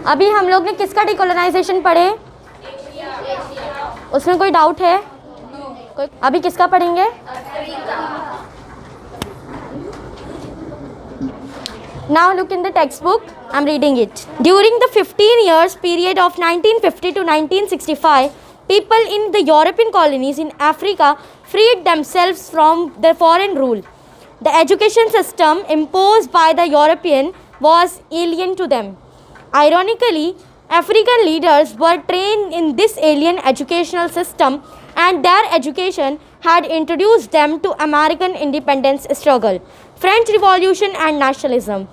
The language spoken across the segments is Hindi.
अभी हम लोग ने किसका डिकोलोनाइजेशन पढ़े? उसमें कोई डाउट है? अभी किसका पढ़ेंगे? Now look in the textbook. I'm reading it. During the 15 years period of 1950 to 1965, people in the European colonies in Africa freed themselves from the foreign rule. The education system imposed by the European was alien to them. Ironically, African leaders were trained in this alien educational system, and their education had introduced them to American independence struggle, French Revolution and nationalism.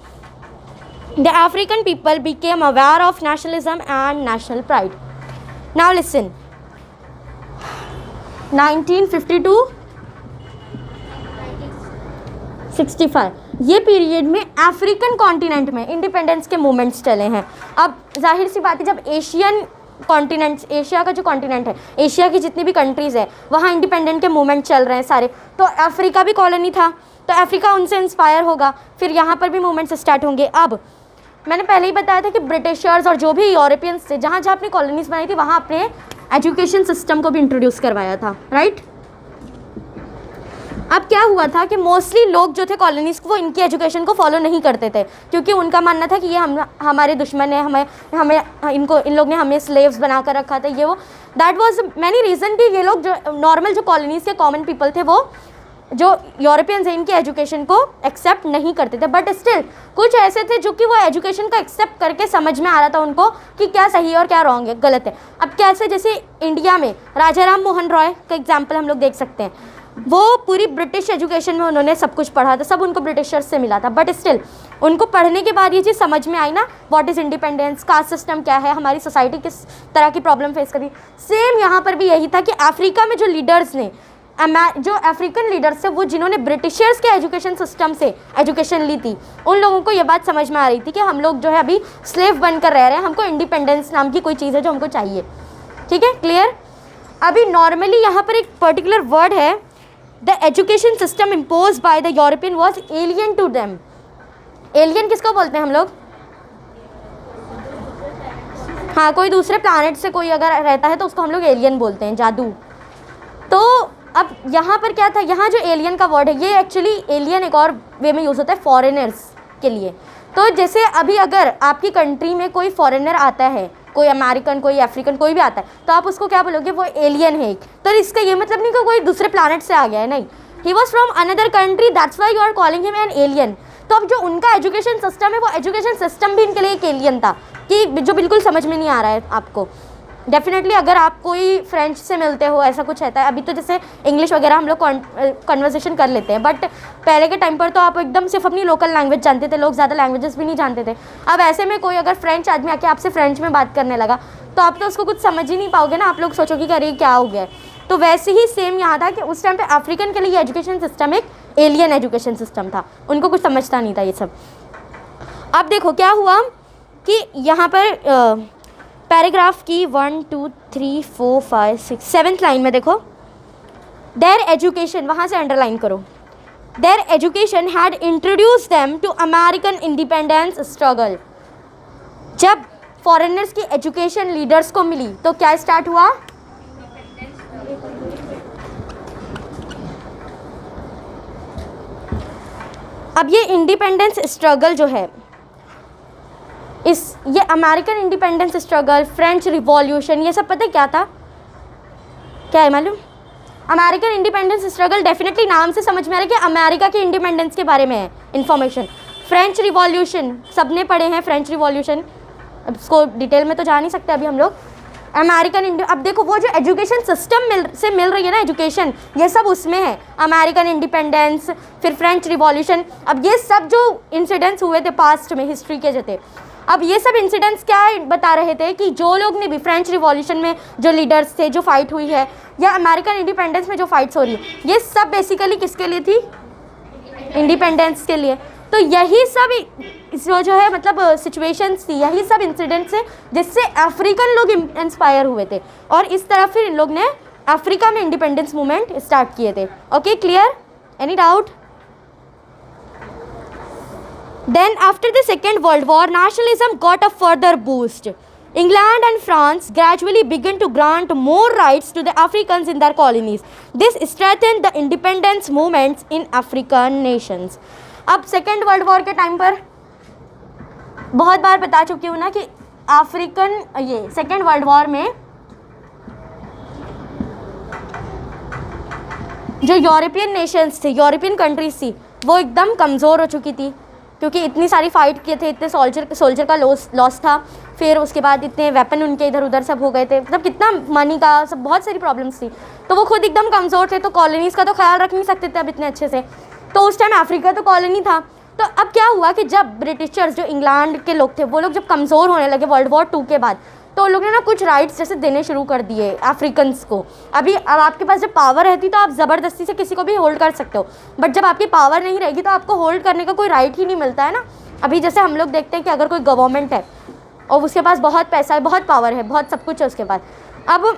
The African people became aware of nationalism and national pride. Now listen. 1952 65 ये पीरियड में अफ्रीकन कॉन्टिनेंट में इंडिपेंडेंस के मूवमेंट्स चले हैं. अब जाहिर सी बात है, जब एशियन कॉन्टिनेंट्स, एशिया का जो कॉन्टिनेंट है, एशिया की जितनी भी कंट्रीज़ है, वहाँ इंडिपेंडेंट के मूवमेंट चल रहे हैं सारे, तो अफ्रीका भी कॉलोनी था, तो अफ्रीका उनसे इंस्पायर होगा, फिर यहाँ पर भी मूवमेंट्स स्टार्ट होंगे. अब मैंने पहले ही बताया था कि ब्रिटिशर्स और जो भी यूरोपियंस थे, जहाँ जहाँ अपनी कॉलोनीज बनाई थी, वहाँ अपने एजुकेशन सिस्टम को भी इंट्रोड्यूस करवाया था, राइट. अब क्या हुआ था कि मोस्टली लोग जो थे कॉलोनीज़ को, वो इनकी एजुकेशन को फॉलो नहीं करते थे, क्योंकि उनका मानना था कि ये हमारे दुश्मन है, इन लोग ने हमें स्लेव्स बना कर रखा था, ये वो. दैट वाज मैनी रीज़न कि ये लोग जो नॉर्मल जो कॉलोनीज़ के कॉमन पीपल थे, वो जो यूरोपियंस हैं इनकी एजुकेशन को एक्सेप्ट नहीं करते थे. बट स्टिल कुछ ऐसे थे जो कि वो एजुकेशन को एक्सेप्ट करके समझ में आ रहा था उनको कि क्या सही है और क्या रॉन्ग है, गलत है. अब कैसे, जैसे इंडिया में राजा राम मोहन रॉय का एग्जाम्पल हम लोग देख सकते हैं. वो पूरी ब्रिटिश एजुकेशन में उन्होंने सब कुछ पढ़ा था, सब उनको ब्रिटिशर्स से मिला था, बट स्टिल उनको पढ़ने के बाद ये चीज़ समझ में आई ना, what is independence, caste system क्या है, हमारी सोसाइटी किस तरह की प्रॉब्लम फेस करी. सेम यहाँ पर भी यही था कि अफ्रीका में जो लीडर्स ने, जो अफ्रीकन लीडर्स थे, वो जिन्होंने ब्रिटिशर्स के एजुकेशन सिस्टम से एजुकेशन ली थी, उन लोगों को ये बात समझ में आ रही थी कि हम लोग जो है अभी स्लेव बनकर रह रहे हैं, हमको इंडिपेंडेंस नाम की कोई चीज़ है जो हमको चाहिए. ठीक है, क्लियर. अभी नॉर्मली यहाँ पर एक पर्टिकुलर वर्ड है, the education system impose by the European was alien to them. Alien किसको बोलते हैं हम लोग? हाँ, कोई दूसरे प्लानट से कोई अगर रहता है तो उसको हम लोग एलियन बोलते हैं, जादू. तो अब यहाँ पर क्या था, यहाँ जो एलियन का वर्ड है, ये एक्चुअली एलियन एक और वे में यूज़ होता है फॉरेनर्स के लिए. तो जैसे अभी अगर आपकी कंट्री में कोई फॉरेनर आता है, कोई अमेरिकन, कोई अफ्रीकन, कोई भी आता है, तो आप उसको क्या बोलोगे? वो एलियन है. तो इसका ये मतलब नहीं कि कोई दूसरे प्लानट से आ गया है, नहीं. He was from another country, that's why you are calling him an alien. तो अब जो उनका एजुकेशन सिस्टम है, वो एजुकेशन सिस्टम भी इनके लिए एक एलियन था, कि जो बिल्कुल समझ में नहीं आ रहा है आपको. डेफिनेटली अगर आप कोई फ्रेंच से मिलते हो, ऐसा कुछ रहता है. अभी तो जैसे इंग्लिश वगैरह हम लोग कन्वर्सेशन कर लेते हैं, बट पहले के टाइम पर तो आप एकदम सिर्फ अपनी लोकल लैंग्वेज जानते थे, लोग ज़्यादा लैंग्वेजेस भी नहीं जानते थे. अब ऐसे में कोई अगर फ्रेंच आदमी आके आपसे फ्रेंच में बात करने लगा, तो आप तो उसको कुछ समझ ही नहीं पाओगे ना, आप लोग सोचोगे कि अरे क्या हो गया है. तो वैसे ही सेम यहाँ था कि उस टाइम पर अफ्रीकन के लिए एजुकेशन सिस्टम एक एलियन एजुकेशन सिस्टम था, उनको कुछ समझता नहीं था ये सब. अब देखो क्या हुआ कि यहाँ पर पैराग्राफ की 1 2 3 4 5 6 7th लाइन में देखो, देयर एजुकेशन, वहाँ से अंडरलाइन करो, their education had introduce them to American independence struggle. जब फॉरेनर्स की एजुकेशन लीडर्स को मिली तो क्या स्टार्ट हुआ? अब ये इंडिपेंडेंस स्ट्रगल जो है, ये American independence struggle, French revolution, ये सब पता है क्या था? क्या है मालूम? अमेरिकन इंडिपेंडेंस स्ट्रगल डेफिनेटली नाम से समझ में आ रहा है कि अमेरिका के इंडिपेंडेंस के बारे में है इन्फॉर्मेशन. फ्रेंच रिवॉल्यूशन सबने पढ़े हैं, फ्रेंच रिवॉल्यूशन, अब इसको डिटेल में तो जा नहीं सकते अभी हम लोग. अमेरिकन अब देखो वो जो एजुकेशन सिस्टम से मिल रही है ना एजुकेशन, ये सब उसमें है. अमेरिकन इंडिपेंडेंस, फिर फ्रेंच रिवॉल्यूशन. अब ये सब जो इंसिडेंट्स हुए थे पास्ट में, हिस्ट्री के जो थे, अब ये सब इंसिडेंट्स क्या बता रहे थे कि जो लोग ने भी फ्रेंच रिवॉल्यूशन में जो लीडर्स थे, जो फाइट हुई है, या अमेरिकन इंडिपेंडेंस में जो फाइट्स हो रही है, ये सब बेसिकली किसके लिए थी? इंडिपेंडेंस के लिए. तो यही सब जो है मतलब सिचुएशंस थी, यही सब इंसिडेंट्स है जिससे अफ्रीकन लोग इंस्पायर हुए थे, और इस तरह फिर इन लोग ने अफ्रीका में इंडिपेंडेंस मूवमेंट स्टार्ट किए थे. Okay, clear? Any doubt? Then after the Second World War, nationalism got a further boost. England and France gradually began to grant more rights to the Africans in their colonies. This strengthened the independence movements in African nations. अब सेकेंड वर्ल्ड वॉर के टाइम पर बहुत बार बता चुकी हूँ ना कि अफ्रीकन ये सेकेंड वर्ल्ड वॉर में जो यूरोपियन नेशंस थे, यूरोपियन कंट्रीज थी, वो एकदम कमज़ोर हो चुकी थी क्योंकि इतनी सारी फाइट किए थे, इतने सोल्जर का लॉस था, फिर उसके बाद इतने वेपन उनके इधर उधर सब हो गए थे, मतलब कितना मनी का सब बहुत सारी प्रॉब्लम्स थी, तो वो खुद एकदम कमज़ोर थे, तो कॉलोनीज़ का तो ख्याल रख नहीं सकते थे अब इतने अच्छे से। तो उस टाइम अफ्रीका तो कॉलोनी था। तो अब क्या हुआ कि जब ब्रिटिशर्स जो इंग्लैंड के लोग थे वो लोग जब कमज़ोर होने लगे वर्ल्ड वॉर 2 के बाद, तो उन लोगों ने ना कुछ राइट्स जैसे देने शुरू कर दिए अफ्रीकन्स को। अब आपके पास जब पावर रहती तो आप ज़बरदस्ती से किसी को भी होल्ड कर सकते हो, बट जब आपकी पावर नहीं रहेगी तो आपको होल्ड करने का कोई राइट ही नहीं मिलता है ना। अभी जैसे हम लोग देखते हैं कि अगर कोई गवर्नमेंट है और उसके पास बहुत पैसा है, बहुत पावर है, बहुत सब कुछ है उसके पास, अब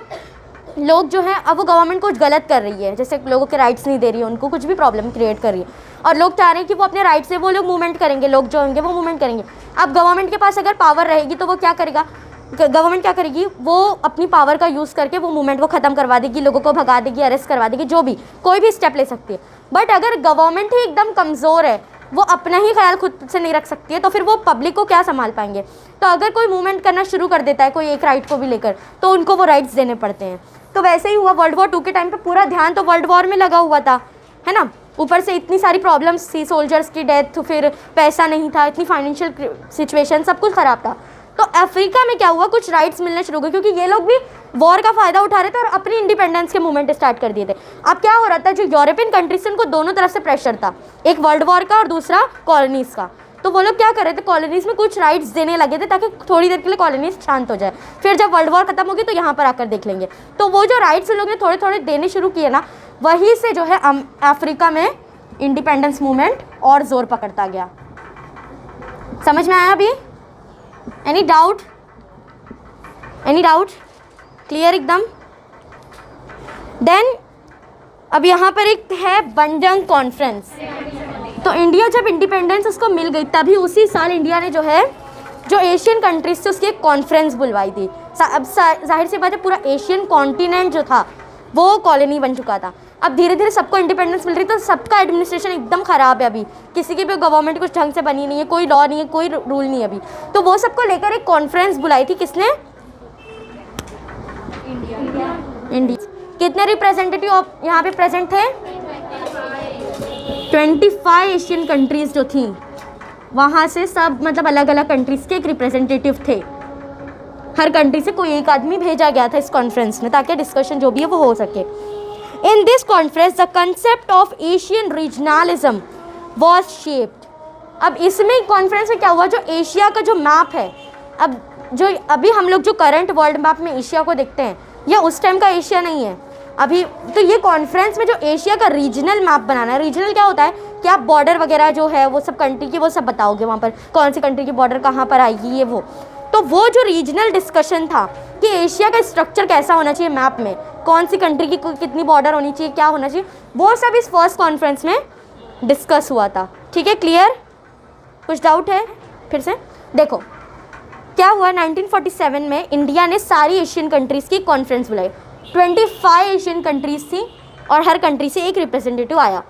लोग जो हैं अब वो गवर्नमेंट कुछ गलत कर रही है, जैसे लोगों के राइट्स नहीं दे रही है, उनको कुछ भी प्रॉब्लम क्रिएट कर रही है, और लोग चाह रहे हैं कि वो अपने राइट से वो लोग मूवमेंट करेंगे, लोग जो होंगे वो मूवमेंट करेंगे। अब गवर्नमेंट के पास अगर पावर रहेगी तो वो क्या करेगा, गवर्नमेंट क्या करेगी, वो अपनी पावर का यूज़ करके वो मूवमेंट वो ख़त्म करवा देगी, लोगों को भगा देगी, अरेस्ट करवा देगी, जो भी कोई भी स्टेप ले सकती है। बट अगर गवर्नमेंट ही एकदम कमज़ोर है, वो अपना ही ख्याल खुद से नहीं रख सकती है, तो फिर वो पब्लिक को क्या संभाल पाएंगे। तो अगर कोई मूवमेंट करना शुरू कर देता है कोई एक राइट को भी लेकर, तो उनको वो राइट्स देने पड़ते हैं। तो वैसे ही हुआ वर्ल्ड वॉर 2 के टाइम पे, पूरा ध्यान तो वर्ल्ड वॉर में लगा हुआ था, है ना। ऊपर से इतनी सारी प्रॉब्लम्स थी, सोल्जर्स की डेथ, फिर पैसा नहीं था, इतनी फाइनेंशियल सिचुएशन, सब कुछ ख़राब था। तो अफ्रीका में क्या हुआ, कुछ राइट्स मिलने शुरू हुए क्योंकि ये लोग भी वॉर का फ़ायदा उठा रहे थे और अपनी इंडिपेंडेंस के मूवमेंट स्टार्ट कर दिए थे। अब क्या हो रहा था, जो यूरोपियन कंट्रीज थे उनको दोनों तरफ से प्रेशर था, एक वर्ल्ड वॉर का और दूसरा कॉलोनीज़ का। तो वो लोग क्या कर रहे थे, कॉलोनीज़ में कुछ राइट्स देने लगे थे ताकि थोड़ी देर के लिए कॉलोनीज़ शांत हो जाए, फिर जब वर्ल्ड वॉर खत्म होगी तो यहाँ पर आकर देख लेंगे। तो वो जो राइट्स लोग ने थोड़े थोड़े देने शुरू किए ना, वहीं से जो है अफ्रीका में इंडिपेंडेंस मूवमेंट और ज़ोर पकड़ता गया। समझ में आया अभी? Any doubt? Any doubt? Clear एकदम? देन अब यहाँ पर एक है बंडंग कॉन्फ्रेंस। तो इंडिया जब इंडिपेंडेंस उसको मिल गई, तभी उसी साल इंडिया ने जो है जो एशियन कंट्रीज से उसकी एक कॉन्फ्रेंस बुलवाई थी। अब जाहिर सी बात है पूरा एशियन कॉन्टिनेंट जो था वो कॉलोनी बन चुका था। अब धीरे धीरे सबको इंडिपेंडेंस मिल रही, तो सबका एडमिनिस्ट्रेशन एकदम ख़राब है, अभी किसी की भी गवर्नमेंट कुछ ढंग से बनी नहीं है, कोई लॉ नहीं है, कोई रूल नहीं है अभी। तो वो सबको लेकर एक कॉन्फ्रेंस बुलाई थी, किसने? इंडिया। कितने रिप्रेजेंटेटिव यहाँ पे प्रेजेंट थे? 25 एशियन कंट्रीज़ जो थी, वहाँ से सब मतलब अलग अलग कंट्रीज़ के एक रिप्रेजेंटेटिव थे। हर कंट्री से कोई एक आदमी भेजा गया था इस कॉन्फ्रेंस में, ताकि डिस्कशन जो भी है वो हो सके। इन this conference the concept of Asian regionalism was shaped. अब इसमें कॉन्फ्रेंस में क्या हुआ, जो एशिया का जो मैप है, अब जो अभी हम लोग जो करंट वर्ल्ड मैप में एशिया को देखते हैं, यह उस टाइम का एशिया नहीं है अभी। तो ये कॉन्फ्रेंस में जो एशिया का रीजनल मैप बनाना है, रीजनल क्या होता है कि आप बॉर्डर वगैरह जो है वो सब कंट्री की वो सब बताओगे, वहाँ पर कौन सी कंट्री की बॉर्डर कहाँ पर आएगी, ये वो। तो वो जो रीजनल डिस्कशन था कि एशिया का स्ट्रक्चर कैसा होना चाहिए मैप में, कौन सी कंट्री की कितनी बॉर्डर होनी चाहिए, क्या होना चाहिए, वो सब इस फर्स्ट कॉन्फ्रेंस में डिस्कस हुआ था। ठीक है, क्लियर? कुछ डाउट है? फिर से देखो क्या हुआ। 1947 में इंडिया ने सारी एशियन कंट्रीज़ की कॉन्फ्रेंस बुलाई। 25 एशियन कंट्रीज़ थी और हर कंट्री से एक रिप्रेजेंटेटिव आया।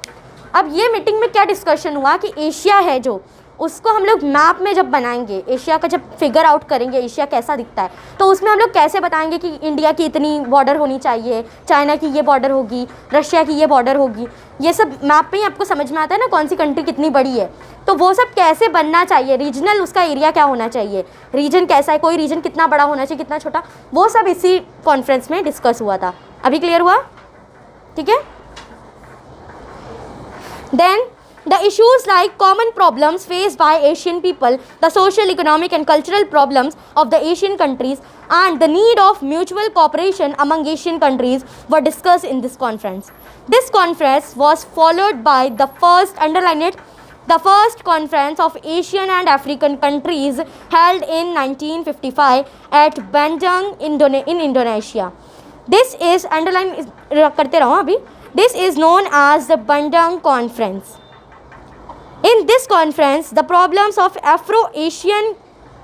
अब ये मीटिंग में क्या डिस्कशन हुआ कि एशिया है जो, उसको हम लोग मैप में जब बनाएंगे, एशिया का जब फिगर आउट करेंगे एशिया कैसा दिखता है, तो उसमें हम लोग कैसे बताएंगे कि इंडिया की इतनी बॉर्डर होनी चाहिए, चाइना की ये बॉर्डर होगी, रशिया की ये बॉर्डर होगी, ये सब मैप पे ही आपको समझ में आता है ना कौन सी कंट्री कितनी बड़ी है। तो वो सब कैसे बनना चाहिए, रीजनल उसका एरिया क्या होना चाहिए, रीजन कैसा है, कोई रीजन कितना बड़ा होना चाहिए, कितना छोटा, वो सब इसी कॉन्फ्रेंस में डिस्कस हुआ था। अभी क्लियर हुआ? ठीक है। Then the issues like common problems faced by Asian people, the social, economic and cultural problems of the Asian countries and the need of mutual cooperation among Asian countries were discussed in this conference. This conference was followed by the first, underline it, the first conference of Asian and African countries held in 1955 at Bandung in Indonesia. This is, underline करते रहो अभी, this is known as the Bandung Conference. In this conference, the problems of Afro-Asian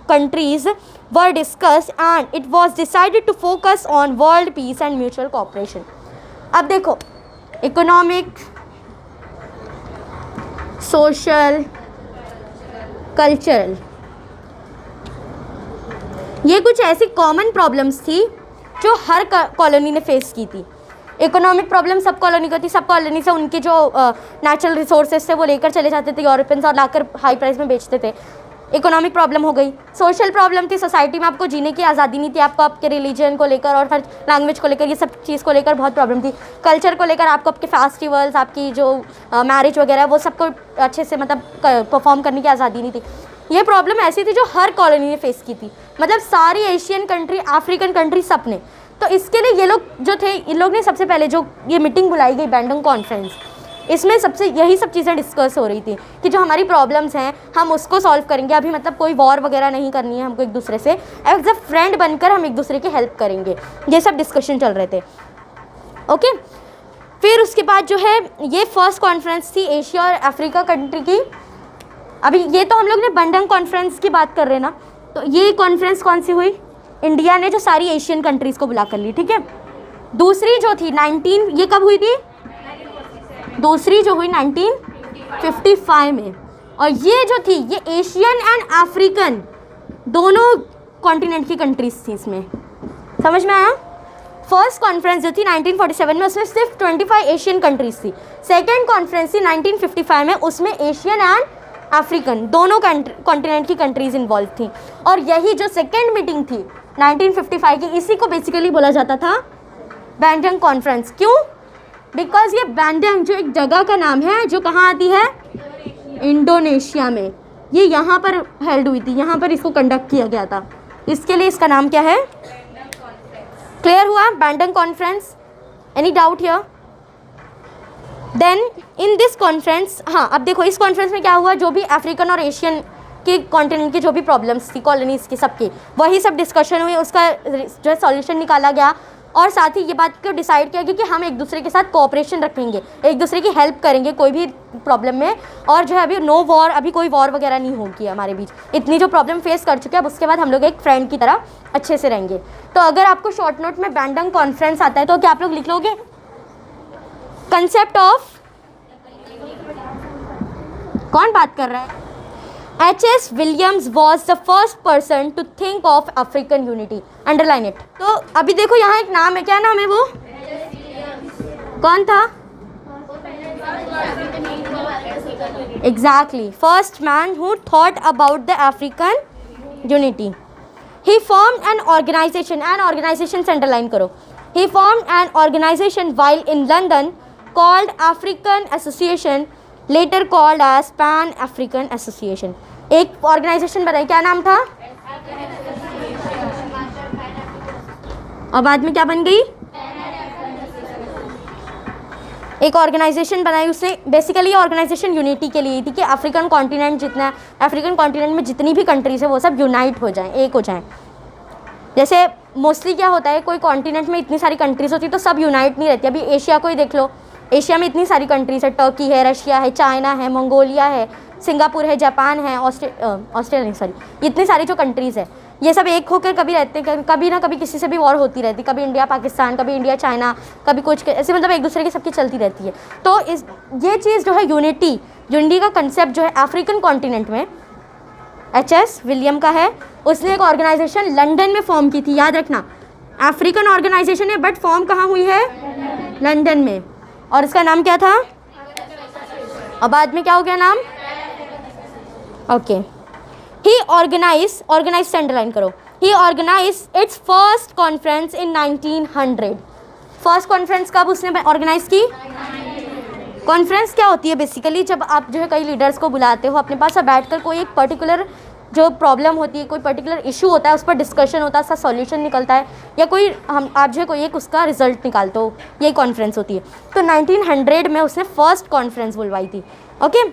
countries were discussed and it was decided to focus on world peace and mutual cooperation. अब देखो, इकोनॉमिक, सोशल, कल्चरल, ये कुछ ऐसी कॉमन प्रॉब्लम्स थी जो हर कॉलोनी ने फेस की थी. इकोनॉमिक प्रॉब्लम सब कॉलोनी को थी. सब कॉलोनी से उनके जो नेचुरल रिसोर्सेज थे वो लेकर चले जाते थे यूरोपियंस और लाकर हाई प्राइस में बेचते थे. इकोनॉमिक प्रॉब्लम हो गई. सोशल प्रॉब्लम थी, सोसाइटी में आपको जीने की आज़ादी नहीं थी, आपको आपके रिलीजन को लेकर और हर लैंग्वेज को लेकर, ये सब चीज़ को लेकर बहुत प्रॉब्लम थी. कल्चर को लेकर आपको आपके फेस्टिवल्स, आपकी जो मैरिज वगैरह वो सबको अच्छे से मतलब परफॉर्म करने की आज़ादी नहीं थी. ये प्रॉब्लम ऐसी थी जो हर कॉलोनी ने फेस की थी, मतलब सारी एशियन कंट्री, अफ्रीकन कंट्री, सब ने. तो इसके लिए ये लोग जो थे, इन लोग ने सबसे पहले जो ये मीटिंग बुलाई गई बैंडंग कॉन्फ्रेंस, इसमें सबसे यही सब चीज़ें डिस्कस हो रही थी कि जो हमारी प्रॉब्लम्स हैं हम उसको सॉल्व करेंगे. अभी मतलब कोई वॉर वगैरह नहीं करनी है हमको एक दूसरे से, एज अ फ्रेंड बनकर हम एक दूसरे की हेल्प करेंगे. ये सब डिस्कशन चल रहे थे. ओके, फिर उसके बाद जो है ये फर्स्ट कॉन्फ्रेंस थी एशिया और अफ्रीका कंट्री की. अभी ये तो हम लोग ने बैंडंग कॉन्फ्रेंस की बात कर रहे हैं ना, तो ये कॉन्फ्रेंस कौन सी हुई? इंडिया ने जो सारी एशियन कंट्रीज़ को बुला कर ली. ठीक है. दूसरी जो थी 19, ये कब हुई थी? दूसरी जो हुई 1955 में. और ये जो थी ये एशियन एंड अफ्रीकन दोनों कॉन्टिनेंट की कंट्रीज थी. इसमें समझ में आया? फर्स्ट कॉन्फ्रेंस जो थी 1947 में, उसमें सिर्फ 25 एशियन कंट्रीज थी. सेकेंड कॉन्फ्रेंस थी 1955 में, उसमें एशियन एंड अफ्रीकन दोनों कॉन्टिनेंट की कंट्रीज इन्वॉल्व थी. और यही जो सेकेंड मीटिंग थी 1955 की, इसी को बेसिकली बोला जाता था बैंडंग कॉन्फ्रेंस. क्यों? बिकॉज ये बैंडंग जो एक जगह का नाम है जो कहाँ आती है? इंडोनेशिया में. ये यहाँ पर हेल्ड हुई थी, यहाँ पर इसको कंडक्ट किया गया था, इसके लिए इसका नाम क्या है? क्लियर हुआ? Bandung conference. Any doubt here? Then in this conference, हाँ अब देखो इस कॉन्फ्रेंस में क्या हुआ, जो भी अफ्रीकन और एशियन के कॉन्टिनेंट की जो भी प्रॉब्लम्स थी कॉलोनीज़ की सबकी, वही सब डिस्कशन हुई, उसका जो है सॉल्यूशन निकाला गया. और साथ ही ये बात को डिसाइड किया गया कि हम एक दूसरे के साथ कोऑपरेशन रखेंगे, एक दूसरे की हेल्प करेंगे कोई भी प्रॉब्लम में. और जो है अभी नो वॉर, अभी कोई वॉर वगैरह नहीं होगी हमारे बीच. इतनी जो प्रॉब्लम फेस कर चुके हैं, अब उसके बाद हम लोग एक फ्रेंड की तरह अच्छे से रहेंगे. तो अगर आपको शॉर्ट नोट में बैंडंग कॉन्फ्रेंस आता है तो क्या आप लोग लिख लोगे? कंसेप्ट ऑफ, कौन बात कर रहा है? H.S. Williams was the first person to think of African unity. Underline it. तो अभी देखो यहाँ एक नाम है, क्या नाम है वो? कौन था? Exactly. First man who thought about the African unity. He formed an organization. An organization से underline करो. He formed an organization while in London called African Association, later called as Pan African Association. एक ऑर्गेनाइजेशन बनाई, क्या नाम था? और बाद में क्या बन गई? एक ऑर्गेनाइजेशन बनाई उसने. बेसिकली ऑर्गेनाइजेशन यूनिटी के लिए थी कि अफ्रीकन कॉन्टिनेंट जितना, अफ्रीकन कॉन्टिनेंट में जितनी भी कंट्रीज है वो सब यूनाइट हो जाएं, एक हो जाएं. जैसे मोस्टली क्या होता है, कोई कॉन्टिनेंट में इतनी सारी कंट्रीज होती है तो सब यूनाइट नहीं रहती. अभी एशिया को ही देख लो, एशिया में इतनी सारी कंट्रीज है, टर्की है, रशिया है, चाइना है, मंगोलिया है, सिंगापुर है, जापान है, ऑस्ट्रेलिया नहीं सॉरी, इतनी सारी जो कंट्रीज़ है ये सब एक होकर कभी रहते हैं, कभी ना कभी किसी से भी वॉर होती रहती, कभी इंडिया पाकिस्तान, कभी इंडिया चाइना, कभी कुछ ऐसे, मतलब एक दूसरे की सबकी चलती रहती है. तो इस ये चीज़ जो है यूनिटी का कंसेप्ट जो है अफ्रीकन कॉन्टिनेंट में H.S. विलियम का है. उसने एक ऑर्गेनाइजेशन लंदन में फॉर्म की थी, याद रखना. अफ्रीकन ऑर्गेनाइजेशन है बट फॉर्म कहाँ हुई है? लंदन में. और इसका नाम क्या था? और बाद में क्या हो गया नाम? ओके. ही ऑर्गेनाइज से अंडरलाइन करो. He organise it's first conference in 1900. First conference कब उसने ऑर्गेनाइज की? कॉन्फ्रेंस क्या होती है बेसिकली, जब आप जो है कई लीडर्स को बुलाते हो अपने पास और बैठकर कोई एक पर्टिकुलर जो प्रॉब्लम होती है, कोई पर्टिकुलर इशू होता है, उस पर डिस्कशन होता है, उसका सॉल्यूशन निकलता है, या कोई आप जो है कोई एक उसका रिजल्ट निकालते हो, यही कॉन्फ्रेंस होती है. तो 1900 में उसने फर्स्ट कॉन्फ्रेंस बुलवाई थी. Okay.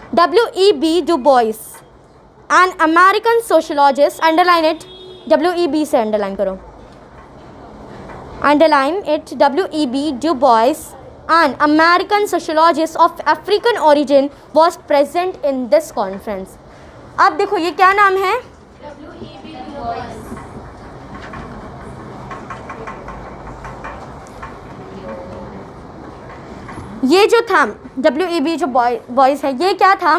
W.E.B. Du Bois, an American sociologist, underline it, W.E.B. से अंडरलाइन करो, underline it, W.E.B. Du Bois, an American sociologist of African origin was present in this conference. अब देखो ये क्या नाम है? ये जो था WEB जो बॉयज़ है, ये क्या था?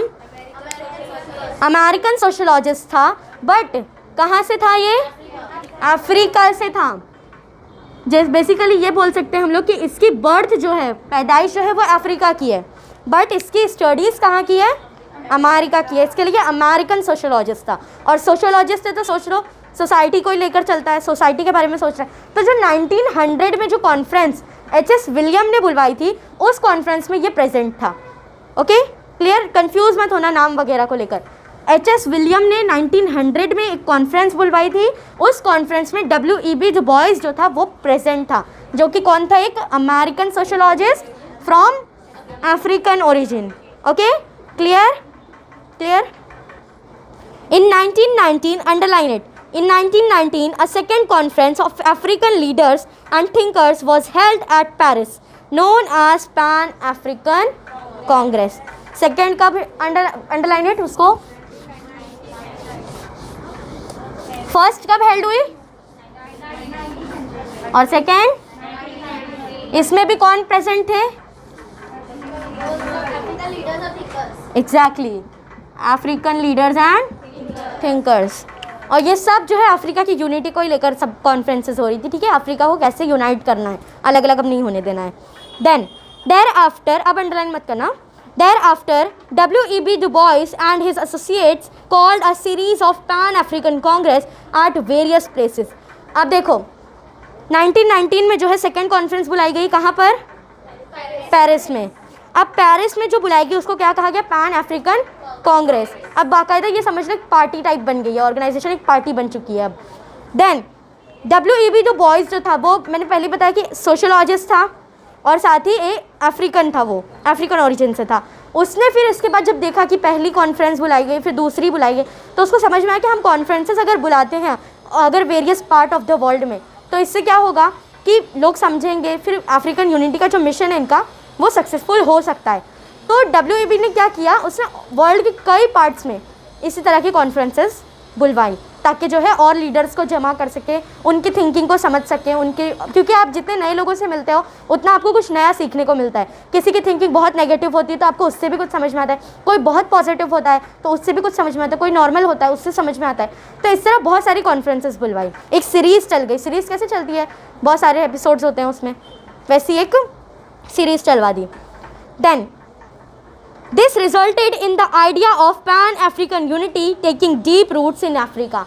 अमेरिकन सोशोलॉजिस्ट था, बट कहाँ से था ये? अफ्रीका से था। जैसे बेसिकली ये बोल सकते हैं हम लोग कि इसकी बर्थ जो है, पैदाइश जो है वो अफ्रीका की है, बट इसकी स्टडीज़ कहाँ की है? अमेरिका की है। इसके लिए अमेरिकन सोशोलॉजिस्ट था। और सोशोलॉजिस्ट है तो सोच लो सोसाइटी को ही लेकर चलता है, सोसाइटी के बारे में सोच रहा है। तो जो 1900 में जो कॉन्फ्रेंस HS विलियम ने बुलवाई थी, उस कॉन्फ्रेंस में ये प्रेजेंट था। Okay, clear? कंफ्यूज मत होना नाम वगैरह को लेकर। HS विलियम ने 1900 में एक कॉन्फ्रेंस बुलवाई थी। उस कॉन्फ्रेंस में WEB जो बॉयज़ जो था वो प्रेजेंट था, जो कि कौन था? एक American sociologist from African origin. Okay, clear? Clear? In 1919, underline it. In 1919, a second conference of African leaders and thinkers was held at Paris, known as Pan-African Congress. Second कब underline it उसको? फर्स्ट कब हेल्ड हुई और सेकेंड? इसमें भी कौन प्रेजेंट थे? Exactly, African leaders and thinkers. और ये सब जो है अफ्रीका की यूनिटी को ही लेकर सब कॉन्फ्रेंसेस हो रही थी, ठीक है? अफ्रीका को कैसे यूनाइट करना है, अलग अलग अब नहीं होने देना है। देन देयर आफ्टर, अब अंडरलाइन मत करना, thereafter WEB Du Bois and his associates called a series of Pan-African Congress at various places. अब देखो 1919 में जो है सेकेंड कॉन्फ्रेंस बुलाई गई, कहाँ पर? पेरिस में। अब पेरिस में जो बुलाई गई उसको क्या कहा गया? Pan African Congress. अब बाकायदा ये समझ लो पार्टी टाइप बन गई है, ऑर्गेनाइजेशन एक पार्टी बन चुकी है अब। देन WEB Du Bois जो था वो मैंने पहले बताया कि सोशोलॉजिस्ट था और साथ ही एक अफ्रीकन था, वो अफ्रीकन ओरिजिन से था। उसने फिर इसके बाद जब देखा कि पहली कॉन्फ्रेंस बुलाई गई, फिर दूसरी बुलाई गई, तो उसको समझ में आया कि हम कॉन्फ्रेंसेस अगर बुलाते हैं अगर various part of the world में, तो इससे क्या होगा कि लोग समझेंगे, फिर अफ्रीकन यूनिटी का जो मिशन है इनका वो सक्सेसफुल हो सकता है। तो WEB ने क्या किया, उसने वर्ल्ड के कई पार्ट्स में इसी तरह की कॉन्फ्रेंसेस बुलवाई ताकि जो है और लीडर्स को जमा कर सके, उनकी थिंकिंग को समझ सकें, उनके, क्योंकि आप जितने नए लोगों से मिलते हो उतना आपको कुछ नया सीखने को मिलता है। किसी की थिंकिंग बहुत नेगेटिव होती है तो आपको उससे भी कुछ समझ में आता है, कोई बहुत पॉजिटिव होता है तो उससे भी कुछ समझ में आता है, कोई नॉर्मल होता है उससे समझ में आता है। तो इस तरह बहुत सारी कॉन्फ्रेंसेस बुलवाई, एक सीरीज़ चल गई। सीरीज़ कैसे चलती है, बहुत सारे एपिसोड्स होते हैं उसमें, वैसी एक सीरीज़ चलवा दी। Then This resulted in the idea of Pan-African unity taking deep roots in Africa.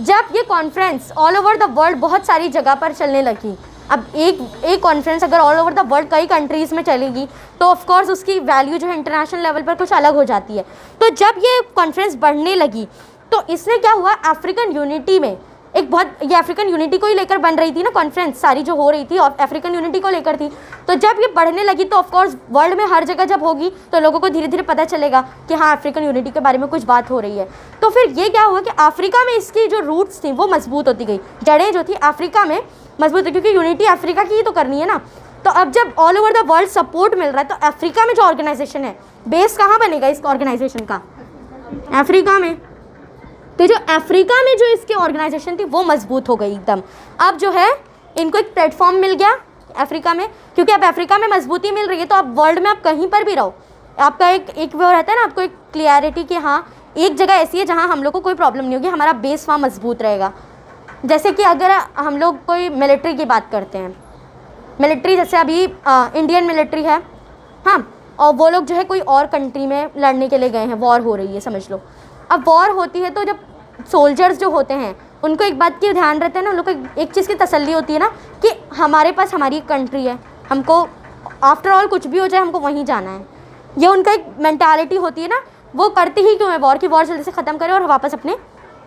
जब ये conference all over the world बहुत सारी जगह पर चलने लगी, अब एक कॉन्फ्रेंस अगर ऑल ओवर द वर्ल्ड कई कंट्रीज़ में चलेगी तो ऑफ कोर्स उसकी वैल्यू जो है इंटरनेशनल लेवल पर कुछ अलग हो जाती है। तो जब ये कॉन्फ्रेंस बढ़ने लगी तो इसने क्या हुआ, अफ्रीकन यूनिटी में एक बहुत, ये अफ्रीकन यूनिटी को ही लेकर बन रही थी ना कॉन्फ्रेंस, सारी जो हो रही थी और अफ्रीकन यूनिटी को लेकर थी। तो जब ये बढ़ने लगी तो ऑफकोर्स वर्ल्ड में हर जगह जब होगी तो लोगों को धीरे धीरे पता चलेगा कि हाँ अफ्रीकन यूनिटी के बारे में कुछ बात हो रही है। तो फिर ये क्या हुआ कि अफ्रीका में इसकी जो रूट्स थी वो मजबूत होती गई, जड़ें जो थी अफ्रीका में मजबूत, क्योंकि यूनिटी अफ्रीका की ही तो करनी है ना। तो अब जब all over the world support मिल रहा है तो अफ्रीका में जो ऑर्गेनाइजेशन है, बेस कहाँ बनेगा इस ऑर्गेनाइजेशन का? अफ्रीका में। तो जो अफ्रीका में जो इसकी ऑर्गेनाइजेशन थी वो मजबूत हो गई एकदम। अब जो है इनको एक प्लेटफॉर्म मिल गया अफ्रीका में, क्योंकि अब अफ्रीका में मजबूती मिल रही है तो अब वर्ल्ड में आप कहीं पर भी रहो, आपका एक वो रहता है ना, आपको एक क्लियरिटी कि हाँ एक जगह ऐसी है जहाँ हम लोग को कोई प्रॉब्लम नहीं होगी, हमारा बेस वहाँ मजबूत रहेगा। जैसे कि अगर हम लोग कोई मिलिट्री की बात करते हैं, मिलिट्री जैसे अभी इंडियन मिलिट्री है, हाँ, और वो लोग जो है कोई और कंट्री में लड़ने के लिए गए हैं, वॉर हो रही है समझ लो। अब वॉर होती है तो जब सोल्जर्स जो होते हैं उनको एक बात की ध्यान रहता है ना, उन लोग को एक चीज़ की तसल्ली होती है ना कि हमारे पास हमारी कंट्री है, हमको आफ्टर ऑल कुछ भी हो जाए हमको वहीं जाना है। ये उनका एक मेंटालिटी होती है ना, वो करते ही क्यों है वॉर, की वॉर जल्दी से ख़त्म करें और वापस अपने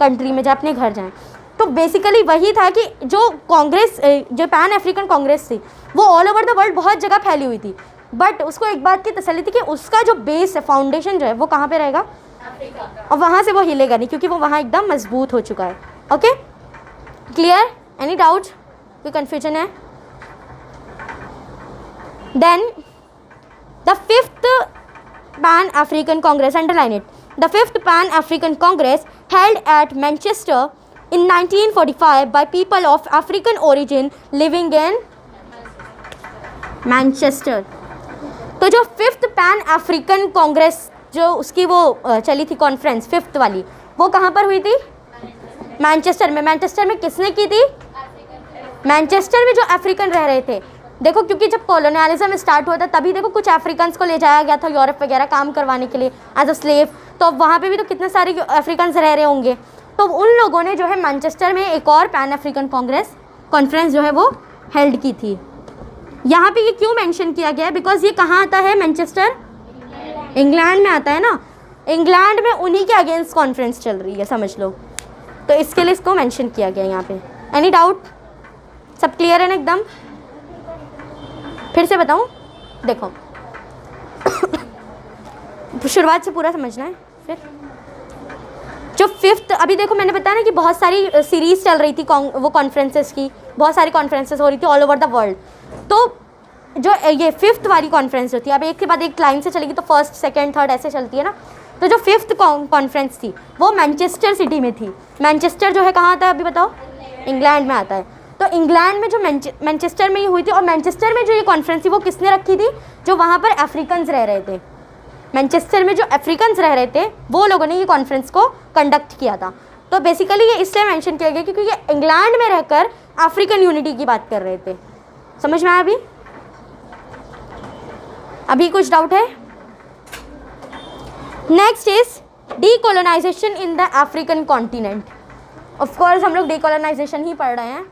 कंट्री में जाए, अपने घर जाएँ। तो बेसिकली वही था कि जो कांग्रेस, जो पैन अफ्रीकन कांग्रेस थी वो ऑल ओवर द वर्ल्ड बहुत जगह फैली हुई थी, बट उसको एक बात की तसल्ली थी कि उसका जो बेस है, फाउंडेशन जो है वो कहाँ पर रहेगा, और वहाँ से वो हिलेगा नहीं क्योंकि वो वहाँ एकदम मजबूत हो चुका है। Okay, clear? एनी डाउट, कोई कन्फ्यूजन है? Then the fifth Pan African Congress, underline it, the fifth Pan African Congress held at Manchester in 1945 by people of African origin living in Manchester. तो जो फिफ्थ पैन अफ्रीकन कांग्रेस जो उसकी वो चली थी कॉन्फ्रेंस फिफ्थ वाली, वो कहाँ पर हुई थी? मैनचेस्टर में। मैनचेस्टर में किसने की थी? मैनचेस्टर में जो अफ्रीकन रह रहे थे। देखो क्योंकि जब कॉलोनियलिज्म स्टार्ट हुआ था तभी देखो कुछ अफ्रीकन्स को ले जाया गया था यूरोप वगैरह काम करवाने के लिए एज अ स्लेव, तो अब वहाँ पे भी तो कितने सारे अफ्रीकन्स रह रहे होंगे। तो उन लोगों ने जो है मैनचेस्टर में एक और पैन अफ्रीकन कॉन्फ्रेंस जो है वो हेल्ड की थी। यहाँ पे ये क्यों मेंशन किया गया है? बिकॉज ये कहाँ आता है? मैनचेस्टर इंग्लैंड में आता है ना। इंग्लैंड में उन्हीं के अगेंस्ट कॉन्फ्रेंस चल रही है, समझ लो, तो इसके लिए इसको मेंशन किया गया यहाँ पे। Any doubt? सब क्लियर है ना एकदम? फिर से बताऊँ? देखो शुरुआत से पूरा समझना है। फिर जो फिफ्थ, अभी देखो मैंने बताया ना कि बहुत सारी सीरीज़ चल रही थी वो कॉन्फ्रेंसेस की, बहुत सारी कॉन्फ्रेंसेस हो रही थी ऑल ओवर द वर्ल्ड। तो जो ये फिफ्थ वाली कॉन्फ्रेंस होती है, अब एक के बाद एक लाइन से चलेगी तो फर्स्ट सेकंड थर्ड ऐसे चलती है ना। तो जो फिफ्थ कॉन्फ्रेंस थी वो मैनचेस्टर सिटी में थी। मैनचेस्टर जो है कहाँ आता है अभी बताओ? इंग्लैंड में आता है। तो इंग्लैंड में जो मैनचेस्टर में ही हुई थी, और मैनचेस्टर में जो ये कॉन्फ्रेंस थी वो किसने रखी थी? जो वहाँ पर अफ्रीकन्स रह रहे थे। मैनचेस्टर में जो अफ्रीकन्स रह रहे थे वो लोगों ने ये कॉन्फ्रेंस को कंडक्ट किया था। तो बेसिकली ये इसलिए मेंशन किया गया क्योंकि ये इंग्लैंड में रहकर अफ्रीकन यूनिटी की बात कर रहे थे। समझ में आया अभी कुछ डाउट है? Next is decolonisation in the African continent. Of course हम लोग डीकोलोनाइजेशन ही पढ़ रहे हैं।